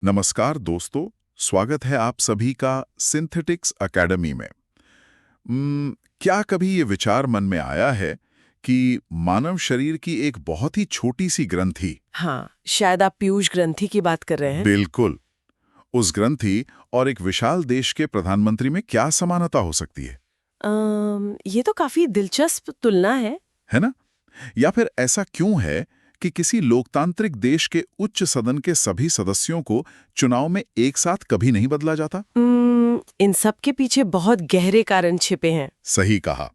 नमस्कार दोस्तों, स्वागत है आप सभी का सिंथेटिक्स एकेडमी में। क्या कभी ये विचार मन में आया है कि मानव शरीर की एक बहुत ही छोटी सी ग्रंथि, हाँ, शायद आप पीयूष ग्रंथि की बात कर रहे हैं। बिल्कुल, उस ग्रंथि और एक विशाल देश के प्रधानमंत्री में क्या समानता हो सकती है? ये तो काफी दिलचस्प तुलना है। ना? या फिर ऐसा क्यों है कि किसी लोकतांत्रिक देश के उच्च सदन के सभी सदस्यों को चुनाव में एक साथ कभी नहीं बदला जाता? इन सब के पीछे बहुत गहरे कारण छिपे हैं। सही कहा।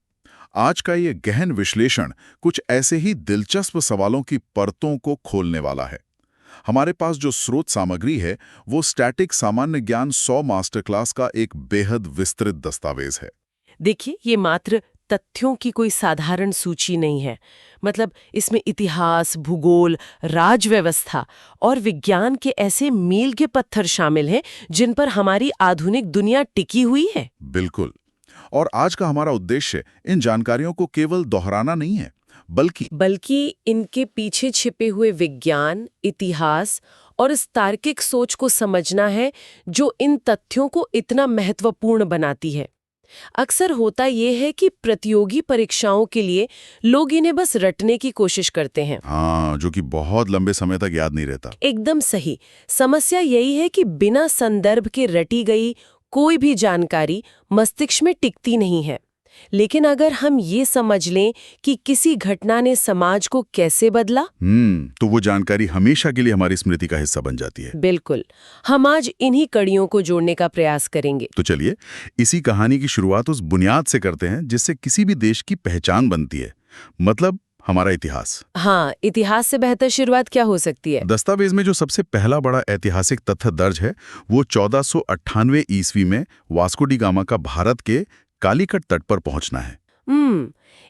आज का ये गहन विश्लेषण कुछ ऐसे ही दिलचस्प सवालों की परतों को खोलने वाला है। हमारे पास जो स्रोत सामग्री है वो स्टैटिक सामान्य ज्ञान 100 मास्टर क्लास का एक बेहद विस्तृत दस्तावेज है। देखिए, ये मात्र तथ्यों की कोई साधारण सूची नहीं है। मतलब इसमें इतिहास, भूगोल, राजव्यवस्था और विज्ञान के ऐसे मील के पत्थर शामिल हैं जिन पर हमारी आधुनिक दुनिया टिकी हुई है। बिल्कुल। और आज का हमारा उद्देश्य इन जानकारियों को केवल दोहराना नहीं है, बल्कि इनके पीछे छिपे हुए विज्ञान, इतिहास और इस तार्किक सोच को समझना है जो इन तथ्यों को इतना महत्वपूर्ण बनाती है। अक्सर होता ये है कि प्रतियोगी परीक्षाओं के लिए लोग इन्हें बस रटने की कोशिश करते हैं। हाँ, जो कि बहुत लंबे समय तक याद नहीं रहता। एकदम सही। समस्या यही है कि बिना संदर्भ के रटी गई कोई भी जानकारी मस्तिष्क में टिकती नहीं है। लेकिन अगर हम ये समझ लें कि किसी घटना ने समाज को कैसे बदला, तो वो जानकारी हमेशा के लिए हमारी स्मृति का हिस्सा बन जाती है। बिल्कुल, हम आज इन्हीं कड़ियों को जोड़ने का प्रयास करेंगे। तो चलिए इसी कहानी की शुरुआत उस बुनियाद से करते हैं जिससे किसी भी देश की पहचान बनती है, मतलब हमारा इतिहास। हाँ, इतिहास से बेहतर शुरुआत क्या हो सकती है? दस्तावेज में जो सबसे पहला बड़ा ऐतिहासिक तथ्य दर्ज है वो 1498 ईस्वी में वास्को डी गामा का भारत के कालीकट तट पर पहुंचना है।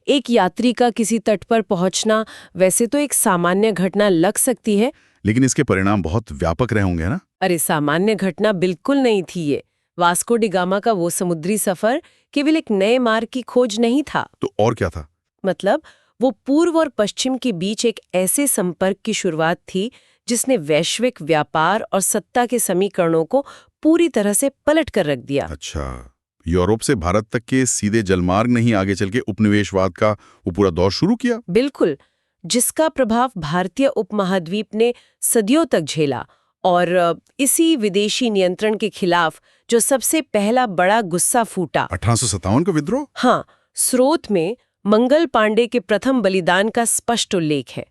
एक यात्री का किसी तट पर पहुंचना वैसे तो एक सामान्य घटना लग सकती है, लेकिन इसके परिणाम बहुत व्यापक रहे होंगे ना? अरे सामान्य घटना बिल्कुल नहीं थी ये। वास्को डी गामा का वो समुद्री सफर केवल एक नए मार्ग की खोज नहीं था। तो और क्या था? मतलब वो पूर्व और पश्चिम के बीच एक ऐसे संपर्क की शुरुआत थी जिसने वैश्विक व्यापार और सत्ता के समीकरणों को पूरी तरह से पलट कर रख दिया। अच्छा, यूरोप से भारत तक के सीधे जलमार्ग नहीं, आगे चल के उपनिवेशवाद का वो पूरा दौर शुरू किया। बिल्कुल, जिसका प्रभाव भारतीय उपमहाद्वीप ने सदियों तक झेला। और इसी विदेशी नियंत्रण के खिलाफ जो सबसे पहला बड़ा गुस्सा फूटा, 1857 का विद्रोह। हाँ, स्रोत में मंगल पांडे के प्रथम बलिदान का स्पष्ट उल्लेख है।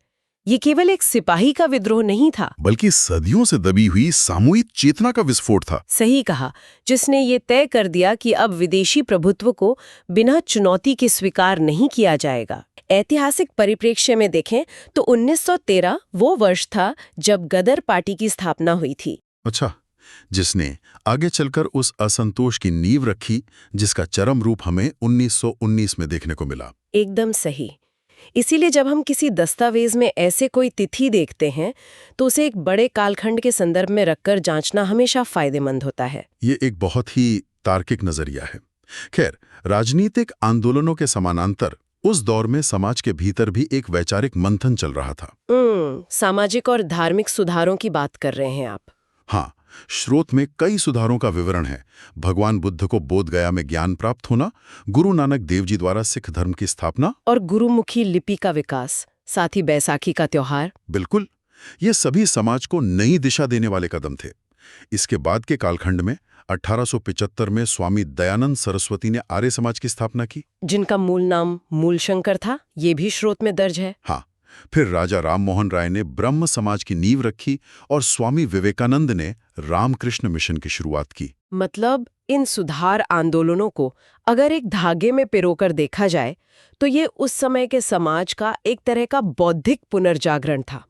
ये केवल एक सिपाही का विद्रोह नहीं था, बल्कि सदियों से दबी हुई सामूहिक चेतना का विस्फोट था। सही कहा, जिसने ये तय कर दिया कि अब विदेशी प्रभुत्व को बिना चुनौती के स्वीकार नहीं किया जाएगा। ऐतिहासिक परिप्रेक्ष्य में देखें तो 1913 वो वर्ष था जब गदर पार्टी की स्थापना हुई थी। अच्छा, जिसने आगे चलकर उस असंतोष की नींव रखी जिसका चरम रूप हमें 1919 में देखने को मिला। एकदम सही। इसीलिए जब हम किसी दस्तावेज में ऐसे कोई तिथि देखते हैं तो उसे एक बड़े कालखंड के संदर्भ में रखकर जांचना हमेशा फायदेमंद होता है। ये एक बहुत ही तार्किक नजरिया है। खैर, राजनीतिक आंदोलनों के समानांतर उस दौर में समाज के भीतर भी एक वैचारिक मंथन चल रहा था। सामाजिक और धार्मिक सुधारों की बात कर रहे हैं आप? हाँ, स्रोत में कई सुधारों का विवरण है। भगवान बुद्ध को बोध गया में ज्ञान प्राप्त होना, गुरु नानक देव जी द्वारा सिख धर्म की स्थापना और गुरुमुखी लिपि का विकास, साथ ही बैसाखी का त्योहार। बिल्कुल, ये सभी समाज को नई दिशा देने वाले कदम थे। इसके बाद के कालखंड में 1875 में स्वामी दयानंद सरस्वती ने आर्य समाज की स्थापना की, जिनका मूल नाम मूलशंकर था। ये भी स्रोत में दर्ज है। हाँ, फिर राजा राम मोहन राय ने ब्रह्म समाज की नींव रखी और स्वामी विवेकानंद ने रामकृष्ण मिशन की शुरुआत की। मतलब इन सुधार आंदोलनों को अगर एक धागे में पिरोकर देखा जाए तो ये उस समय के समाज का एक तरह का बौद्धिक पुनर्जागरण था।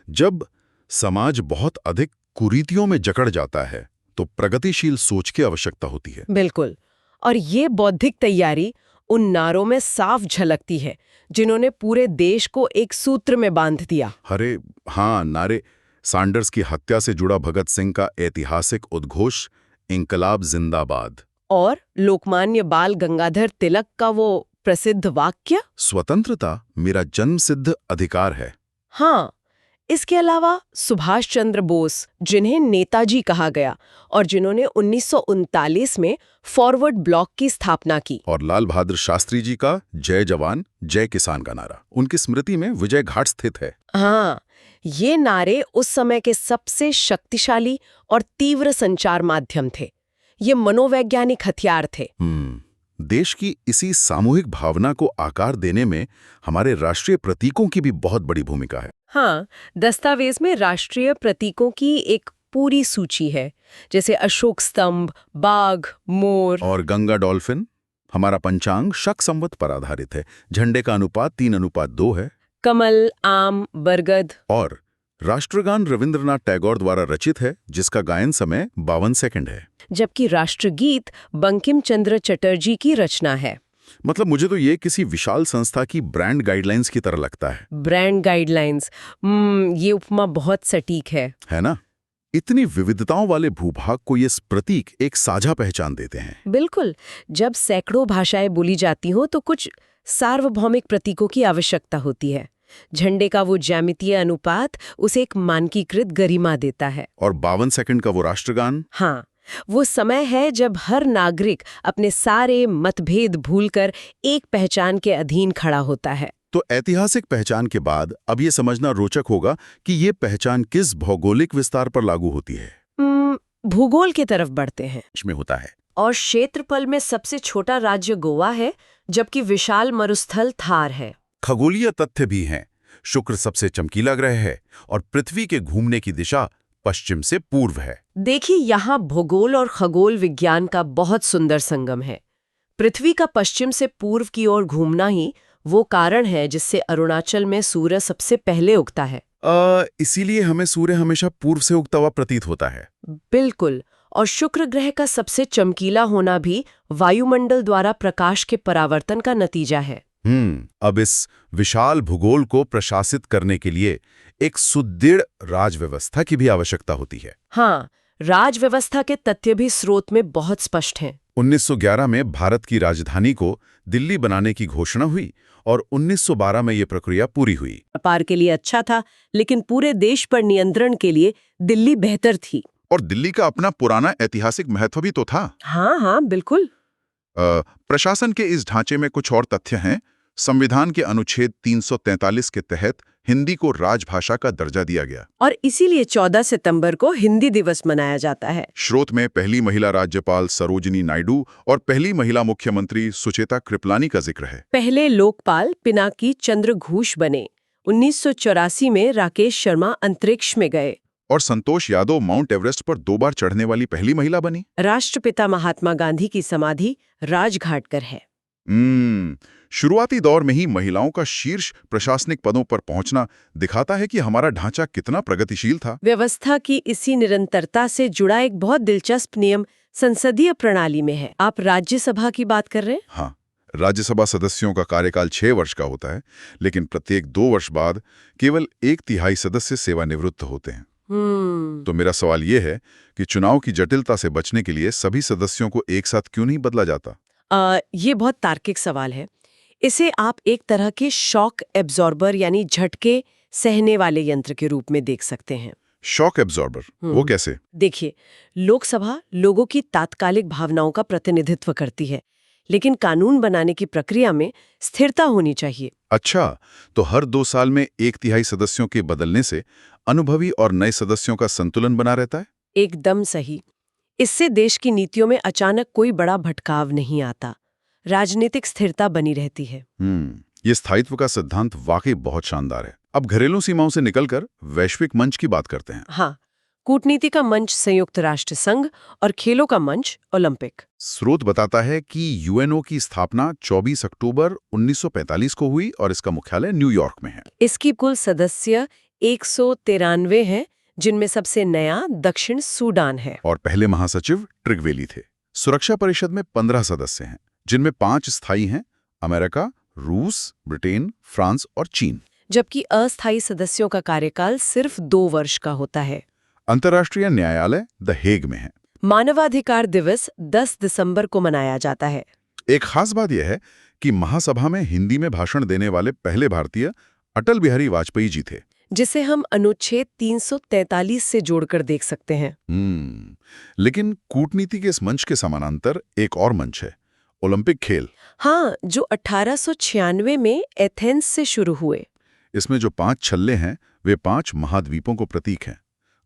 जब समाज बहुत अधिक कुरीतियों में जकड़ जाता है तो प्रगतिशील सोच की आवश्यकता होती है। बिल्कुल, और ये बौद्धिक तैयारी उन नारों में साफ झलकती है जिन्होंने पूरे देश को एक सूत्र में बांध दिया। अरे हाँ, नारे। सैंडर्स की हत्या से जुड़ा भगत सिंह का ऐतिहासिक उद्घोष इंकलाब जिंदाबाद, और लोकमान्य बाल गंगाधर तिलक का वो प्रसिद्ध वाक्य, स्वतंत्रता मेरा जन्मसिद्ध अधिकार है। हाँ, इसके अलावा सुभाष चंद्र बोस, जिन्हें नेताजी कहा गया और जिन्होंने 1939 में फॉरवर्ड ब्लॉक की स्थापना की। और लाल बहादुर शास्त्री जी का जय जवान जय किसान का नारा उनकी स्मृति में विजय घाट स्थित है। हाँ, ये नारे उस समय के सबसे शक्तिशाली और तीव्र संचार माध्यम थे। ये मनोवैज्ञानिक हथियार थे। देश की इसी सामूहिक भावना को आकार देने में हमारे राष्ट्रीय प्रतीकों की भी बहुत बड़ी भूमिका है। हाँ, दस्तावेज में राष्ट्रीय प्रतीकों की एक पूरी सूची है, जैसे अशोक स्तंभ, बाघ, मोर और गंगा डॉल्फिन। हमारा पंचांग शक संवत पर आधारित है। झंडे का अनुपात 3:2 है। कमल, आम, बरगद। और राष्ट्रगान रविंद्रनाथ टैगोर द्वारा रचित है, जिसका गायन समय 52 सेकंड है। जबकि राष्ट्रगीत बंकिम चंद्र चटर्जी की रचना है। मतलब मुझे तो ये किसी विशाल संस्था की ब्रांड गाइडलाइंस की तरह लगता है। ब्रांड गाइडलाइंस, ये उपमा बहुत सटीक है ना? इतनी विविधताओं वाले भूभाग को ये प्रतीक एक साझा पहचान देते हैं। बिल्कुल। जब सैकड़ों भाषाएं बोली जाती हो तो कुछ सार्वभौमिक प्रतीकों की आवश्यकता होती है। झंडे का वो ज्यामितीय अनुपात उसे एक मानकीकृत गरिमा देता है। और 52 सेकंड का वो राष्ट्रगान, हाँ, वो समय है जब हर नागरिक अपने सारे मतभेद भूलकर एक पहचान के अधीन खड़ा होता है। तो ऐतिहासिक पहचान के बाद अब ये समझना रोचक होगा कि ये पहचान किस भौगोलिक विस्तार पर लागू होती है। भूगोल की तरफ बढ़ते हैं। इसमें होता है। और क्षेत्रफल में सबसे छोटा राज्य गोवा है, जबकि विशाल मरुस्थल थार है। खगोलीय तथ्य भी हैं। शुक्र सबसे चमकीला ग्रह है और पृथ्वी के घूमने की दिशा पश्चिम से पूर्व है। देखिए, यहाँ भूगोल और खगोल विज्ञान का बहुत सुंदर संगम है। पृथ्वी का पश्चिम से पूर्व की ओर घूमना ही वो कारण है जिससे अरुणाचल में सूर्य सबसे पहले उगता है। इसीलिए हमें सूर्य हमेशा पूर्व से उगता हुआ प्रतीत होता है। बिल्कुल। और शुक्र ग्रह का सबसे चमकीला होना भी वायुमंडल द्वारा प्रकाश के परावर्तन का नतीजा है। अब इस विशाल भूगोल को प्रशासित करने के लिए एक सुदृढ़ राजव्यवस्था की भी आवश्यकता होती है। हाँ, राजव्यवस्था के तथ्य भी स्रोत में बहुत स्पष्ट हैं। 1911 में भारत की राजधानी को दिल्ली बनाने की घोषणा हुई और 1912 में ये प्रक्रिया पूरी हुई। व्यापार के लिए अच्छा था, लेकिन पूरे देश पर नियंत्रण के लिए दिल्ली बेहतर थी। और दिल्ली का अपना पुराना ऐतिहासिक महत्व भी तो था। हाँ, बिल्कुल। प्रशासन के इस ढांचे में कुछ और तथ्य हैं। संविधान के अनुच्छेद 343 के तहत हिंदी को राजभाषा का दर्जा दिया गया और इसीलिए 14 सितंबर को हिंदी दिवस मनाया जाता है। स्रोत में पहली महिला राज्यपाल सरोजिनी नायडू और पहली महिला मुख्यमंत्री सुचेता कृपलानी का जिक्र है। पहले लोकपाल पिनाकी चंद्र घोष बने। 1984 में राकेश शर्मा अंतरिक्ष में गए। और संतोष यादव माउंट एवरेस्ट पर 2 बार चढ़ने वाली पहली महिला बनी। राष्ट्रपिता महात्मा गांधी की समाधि राजघाट पर है। शुरुआती दौर में ही महिलाओं का शीर्ष प्रशासनिक पदों पर पहुंचना दिखाता है कि हमारा ढांचा कितना प्रगतिशील था। व्यवस्था की इसी निरंतरता से जुड़ा एक बहुत दिलचस्प नियम संसदीय प्रणाली में है। आप राज्यसभा की बात कर रहे हैं? हाँ, राज्यसभा सदस्यों का कार्यकाल 6 वर्ष का होता है, लेकिन प्रत्येक 2 वर्ष बाद केवल 1/3 सदस्य सेवानिवृत्त होते हैं। तो मेरा सवाल ये है कि चुनाव की जटिलता से बचने के लिए सभी सदस्यों को एक साथ क्यों नहीं बदला जाता? ये बहुत तार्किक सवाल है। इसे आप एक तरह के शॉक एब्जॉर्बर यानी झटके सहने वाले यंत्र के रूप में देख सकते हैं। शॉक एब्जॉर्बर, वो कैसे? देखिए, लोकसभा लोगों की तात्कालिक भावनाओं का प्रतिनिधित्व करती है, लेकिन कानून बनाने की प्रक्रिया में स्थिरता होनी चाहिए। अच्छा, तो हर 2 साल में 1/3 सदस्यों के बदलने से अनुभवी और नए सदस्यों का संतुलन बना रहता है? एकदम सही। इससे देश की नीतियों में अचानक कोई बड़ा भटकाव नहीं आता, राजनीतिक स्थिरता बनी रहती है। ये स्थायित्व का सिद्धांत वाकई बहुत शानदार है। अब घरेलू सीमाओं से निकलकर वैश्विक मंच की बात करते हैं। हाँ, कूटनीति का मंच संयुक्त राष्ट्र संघ और खेलों का मंच ओलंपिक। स्रोत बताता है कि यूएनओ की स्थापना 24 अक्टूबर 1945 को हुई और इसका मुख्यालय न्यूयॉर्क में है। इसकी कुल सदस्य 193 हैं, जिनमें सबसे नया दक्षिण सूडान है। और पहले महासचिव ट्रिगवेली थे। सुरक्षा परिषद में 15 सदस्य हैं, जिनमें 5 स्थायी हैं, अमेरिका, रूस, ब्रिटेन, फ्रांस और चीन। जबकि अस्थायी सदस्यों का कार्यकाल सिर्फ 2 वर्ष का होता है। अंतर्राष्ट्रीय न्यायालय द हेग में है। मानवाधिकार दिवस 10 दिसंबर को मनाया जाता है। एक खास बात यह है कि महासभा में हिंदी में भाषण देने वाले पहले भारतीय अटल बिहारी वाजपेयी जी थे। जिसे हम अनुच्छेद 343 से जोड़कर देख सकते हैं। लेकिन कूटनीति के इस मंच के समानांतर एक और मंच है, ओलंपिक खेल। हाँ, जो 1896 में एथेंस से शुरू हुए। इसमें जो 5 छल्ले हैं वे 5 महाद्वीपों को प्रतीक हैं।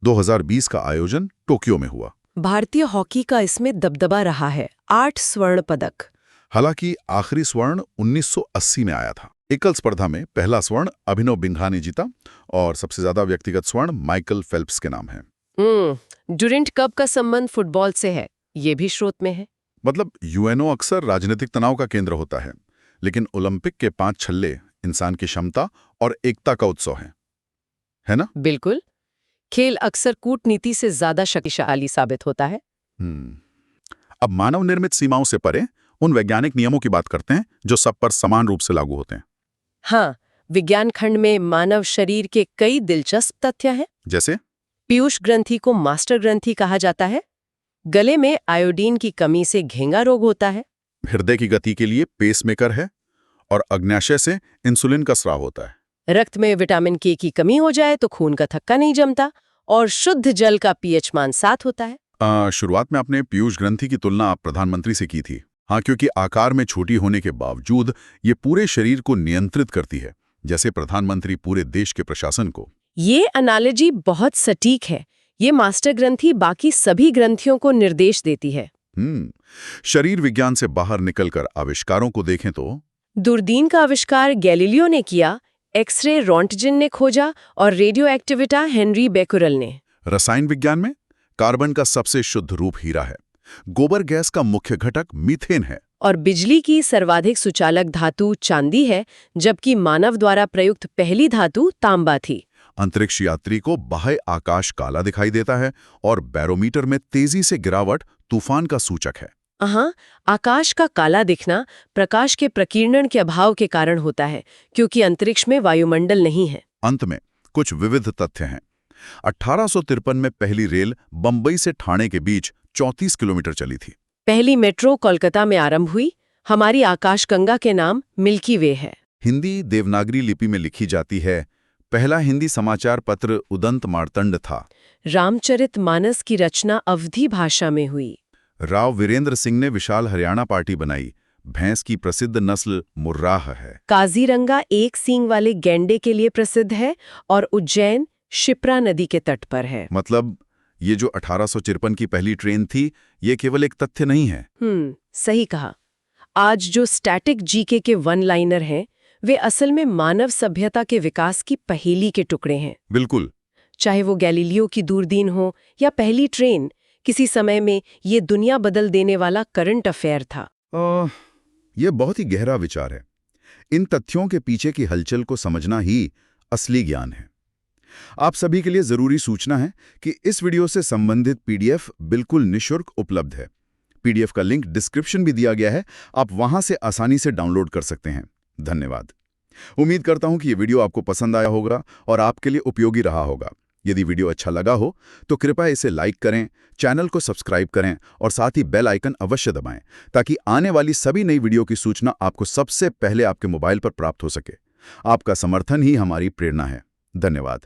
2020 का आयोजन टोक्यो में हुआ। भारतीय हॉकी का इसमें दबदबा रहा है, 8 स्वर्ण पदक। हालांकि आखिरी स्वर्ण 1980 में आया था। एकल स्पर्धा में पहला स्वर्ण अभिनव बिंघा ने जीता और सबसे ज्यादा व्यक्तिगत स्वर्ण माइकल फेल्प्स के नाम है। ड्यूरेंट कप का संबंध फुटबॉल से है, ये भी स्रोत में है। मतलब यूएनओ अक्सर राजनीतिक तनाव का केंद्र होता है, लेकिन ओलंपिक के 5 छल्ले इंसान की क्षमता और एकता का उत्सव है ना? बिल्कुल। खेल अक्सर कूटनीति से ज्यादा शक्तिशाली साबित होता है। अब मानव निर्मित सीमाओं से परे उन वैज्ञानिक नियमों की बात करते हैं जो सब पर समान रूप से लागू होते हैं। हाँ, विज्ञान खंड में मानव शरीर के कई दिलचस्प तथ्य हैं। जैसे पीयूष ग्रंथि को मास्टर ग्रंथि कहा जाता है। गले में आयोडीन की कमी से घेंगा रोग होता है। हृदय की गति के लिए पेसमेकर है और अग्न्याशय से इंसुलिन का स्राव होता है। रक्त में विटामिन के की कमी हो जाए तो खून का थक्का नहीं जमता और शुद्ध जल का पीएच मान 7 होता है। शुरुआत में आपने पीयूष ग्रंथि की तुलना प्रधानमंत्री से की थी। हाँ, क्योंकि आकार में छोटी होने के बावजूद ये पूरे शरीर को नियंत्रित करती है, जैसे प्रधानमंत्री पूरे देश के प्रशासन को। ये एनालॉजी बहुत सटीक है। ये मास्टर ग्रंथि बाकी सभी ग्रंथियों को निर्देश देती है। शरीर विज्ञान से बाहर निकलकर आविष्कारों को देखें तो दूरबीन का आविष्कार गैलीलियो ने किया, एक्सरे रोंटगेन ने खोजा और रेडियो एक्टिविटा हेनरी बेकुरल ने। रसायन विज्ञान में कार्बन का सबसे शुद्ध रूप हीरा है। गोबर गैस का मुख्य घटक मीथेन है। और बिजली की सर्वाधिक सुचालक धातु चांदी है, जबकि मानव द्वारा प्रयुक्त पहली धातु तांबा थी। अंतरिक्ष यात्री को बाह्य आकाश काला दिखाई देता है और बैरोमीटर में तेजी से गिरावट तूफान का सूचक है। हाँ, आकाश का काला दिखना प्रकाश के प्रकीर्णन के अभाव के कारण होता है, क्योंकि अंतरिक्ष में वायुमंडल नहीं है। अंत में कुछ विविध तथ्य हैं। 1853 में पहली रेल बंबई से ठाणे के बीच 34 किलोमीटर चली थी। पहली मेट्रो कोलकाता में आरंभ हुई। हमारी आकाशगंगा के नाम मिल्की वे है। हिंदी देवनागरी लिपि में लिखी जाती है। पहला हिंदी समाचार पत्र उदंत मार्तंड था। रामचरितमानस की रचना अवधी भाषा में हुई। राव वीरेंद्र सिंह ने विशाल हरियाणा पार्टी बनाई। भैंस की प्रसिद्ध नस्ल मुर्राह है। काजीरंगा एक सींग वाले गैंडे के लिए प्रसिद्ध है और उज्जैन शिप्रा नदी के तट पर है। मतलब ये जो 1853 की पहली ट्रेन थी, ये केवल एक तथ्य नहीं है। सही कहा। आज जो स्टैटिक जीके के वन लाइनर हैं, वे असल में मानव सभ्यता के विकास की पहेली के टुकड़े हैं। बिल्कुल। चाहे वो गैलीलियो की दूरबीन हो या पहली ट्रेन, किसी समय में ये दुनिया बदल देने वाला करंट अफेयर था। ये बहुत ही गहरा विचार है। इन तथ्यों के पीछे की हलचल को समझना ही असली ज्ञान है। आप सभी के लिए जरूरी सूचना है कि इस वीडियो से संबंधित पीडीएफ बिल्कुल निःशुल्क उपलब्ध है। पीडीएफ का लिंक डिस्क्रिप्शन भी दिया गया है, आप वहां से आसानी से डाउनलोड कर सकते हैं। धन्यवाद। उम्मीद करता हूं कि ये वीडियो आपको पसंद आया होगा और आपके लिए उपयोगी रहा होगा। यदि वीडियो अच्छा लगा हो तो कृपया इसे लाइक करें, चैनल को सब्सक्राइब करें और साथ ही बेल आइकन अवश्य दबाएं ताकि आने वाली सभी नई वीडियो की सूचना आपको सबसे पहले आपके मोबाइल पर प्राप्त हो सके। आपका समर्थन ही हमारी प्रेरणा है। धन्यवाद।